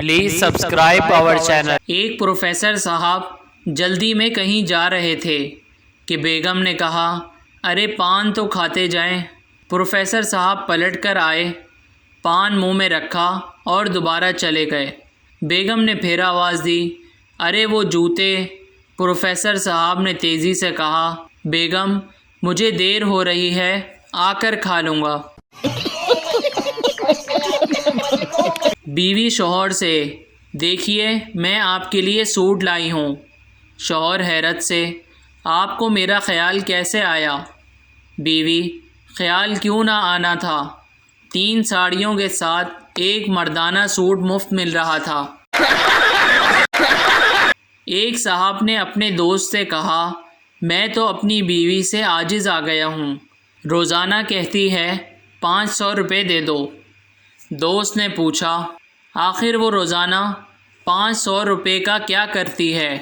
Please subscribe our channel. ایک professor صاحب جلدی میں کہیں جا رہے تھے کہ بیگم نے کہا، ارے پان تو کھاتے جائیں۔ پروفیسر صاحب پلٹ کر آئے، پان منہ میں رکھا اور دوبارہ چلے گئے۔ بیگم نے پھر آواز دی، ارے وہ جوتے۔ پروفیسر صاحب نے تیزی سے کہا، بیگم مجھے دیر ہو رہی ہے، آ کر کھا لوں گا۔ بیوی شوہر سے، دیکھیے میں آپ کے لیے سوٹ لائی ہوں۔ شوہر حیرت سے، آپ کو میرا خیال کیسے آیا؟ بیوی، خیال کیوں نہ آنا تھا، 3 ساڑیوں کے ساتھ ایک مردانہ سوٹ مفت مل رہا تھا۔ ایک صاحب نے اپنے دوست سے کہا، میں تو اپنی بیوی سے عاجز آ گیا ہوں، روزانہ کہتی ہے 500 روپے دے دو۔ دوست نے پوچھا، آخر وہ روزانہ 500 روپے کا کیا کرتی ہے؟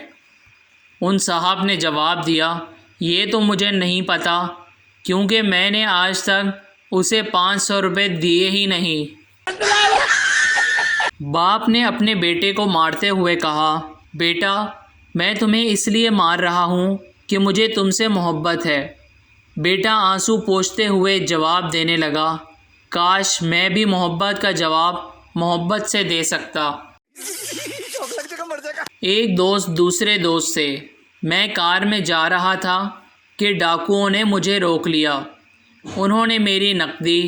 ان صاحب نے جواب دیا، یہ تو مجھے نہیں پتہ، کیونکہ میں نے آج تک اسے 500 روپے دیے ہی نہیں۔ باپ نے اپنے بیٹے کو مارتے ہوئے کہا، بیٹا میں تمہیں اس لیے مار رہا ہوں کہ مجھے تم سے محبت ہے۔ بیٹا آنسو پوچھتے ہوئے جواب دینے لگا، کاش میں بھی محبت کا جواب محبت سے دے سکتا۔ ایک دوست دوسرے دوست سے، میں کار میں جا رہا تھا کہ ڈاکوؤں نے مجھے روک لیا، انہوں نے میری نقدی،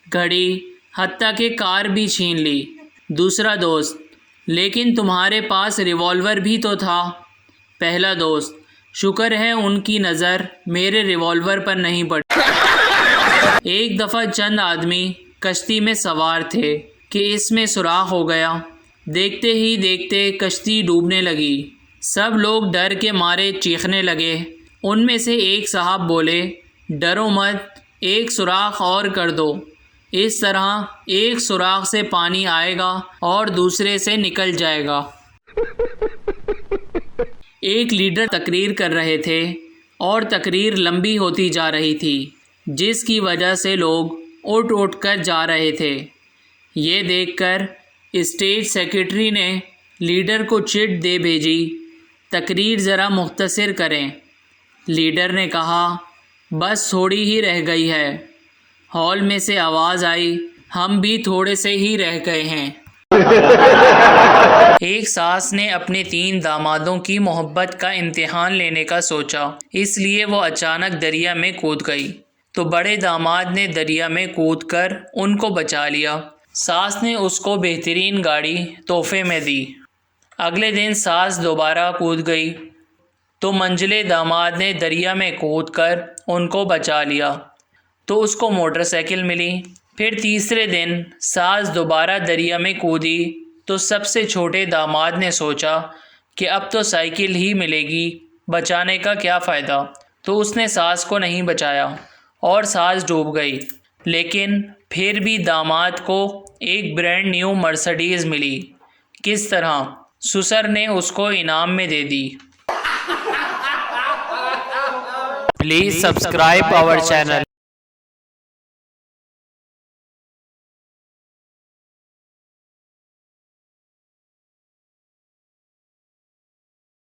گھڑی، حتیٰ کہ کار بھی چھین لی۔ دوسرا دوست، لیکن تمہارے پاس ریوالور بھی تو تھا۔ پہلا دوست، شکر ہے ان کی نظر میرے ریوالور پر نہیں پڑی۔ ایک دفعہ چند آدمی کشتی میں سوار تھے کہ اس میں سوراخ ہو گیا، دیکھتے ہی دیکھتے کشتی ڈوبنے لگی، سب لوگ ڈر کے مارے چیخنے لگے۔ ان میں سے ایک صاحب بولے، ڈرو مت، ایک سوراخ اور کر دو، اس طرح ایک سوراخ سے پانی آئے گا اور دوسرے سے نکل جائے گا۔ ایک لیڈر تقریر کر رہے تھے اور تقریر لمبی ہوتی جا رہی تھی، جس کی وجہ سے لوگ اٹھ اٹھ کر جا رہے تھے۔ یہ دیکھ کر اسٹیج سیکرٹری نے لیڈر کو چٹ دے بھیجی، تقریر ذرا مختصر کریں۔ لیڈر نے کہا، بس تھوڑی ہی رہ گئی ہے۔ ہال میں سے آواز آئی، ہم بھی تھوڑے سے ہی رہ گئے ہیں۔ ایک ساس نے اپنے 3 دامادوں کی محبت کا امتحان لینے کا سوچا، اس لیے وہ اچانک دریا میں کود گئی، تو بڑے داماد نے دریا میں کود کر ان کو بچا لیا۔ ساس نے اس کو بہترین گاڑی تحفے میں دی۔ اگلے دن ساس دوبارہ کود گئی تو منجلے داماد نے دریا میں کود کر ان کو بچا لیا، تو اس کو موٹر سائیکل ملی۔ پھر تیسرے دن ساس دوبارہ دریا میں کودی تو سب سے چھوٹے داماد نے سوچا کہ اب تو سائیکل ہی ملے گی، بچانے کا کیا فائدہ، تو اس نے ساس کو نہیں بچایا اور ساس ڈوب گئی۔ لیکن پھر بھی داماد کو ایک برانڈ نیو مرسڈیز ملی۔ کس طرح؟ سسر نے اس کو انعام میں دے دی۔ Please subscribe our channel.